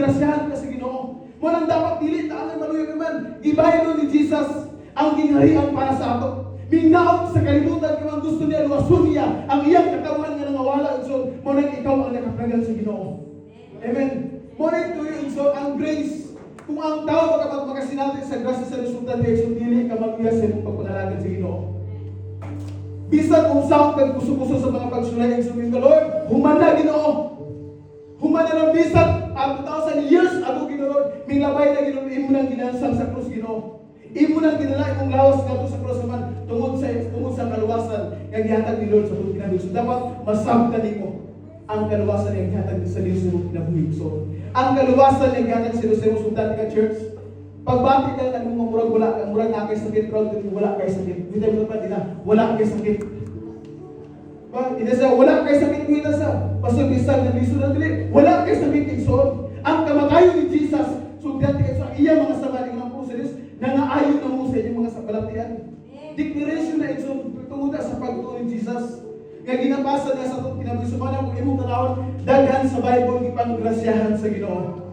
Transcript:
grasyahan ka sa Ginoo. Mo nang dapat dili ta ang maluya ka man. Gibaylo ni Jesus ang gingharian para sa ato. Minaot sa kalibutan kung gusto niya luwason niya ang iyang katawan nga nangawala so mo nang ikaw ang nakapragal sa Ginoo. Amen. Mo nang tuyo so ang grace kung ang tao makasinati sa grasya sa resulta ni so dili ka magbiya sa imong pagpangalagan sa Ginoo. Bisan kung saan kang kuso-kuso sa mga pagsulay sa mga Lord, humana Ginoo. Humana ng bisan 2,000 years ago Ginoo, minglabay na Ginoo imo nang ginansang sa krus Ginoo. Imo nang ginala imong lawas ngadto sa krus man tungod sa kaluwasan nga gihatag ni Lord sa imong kinabuhi. So dapat masabtan nimo ang kaluwasan nga gihatag sa Dios sa imong kinabuhi. So ang kaluwasan nga gihatag sa Dios sa imong sugdan ka church. Pagbati ka ng mga murag wala, ang murag na kay sakit, proud ka wala kay sakit. Hindi mo pa din wala kay sakit. Inasa wala kay sakit kita sa pastor bisan na biso na dili. Wala kay sakit igsoon. Ang kamatayon ni Jesus sugdan ka sa iya mga sabali ng puso nangaayon na mo sa inyong mga sabalatian. Declaration na ito tungod sa pagtuo ni Jesus. Nga ginapasa niya sa itong kinabuhi. Sumana kung imong tanawon, daghan sa Bible, ipangrasyahan sa Ginoo.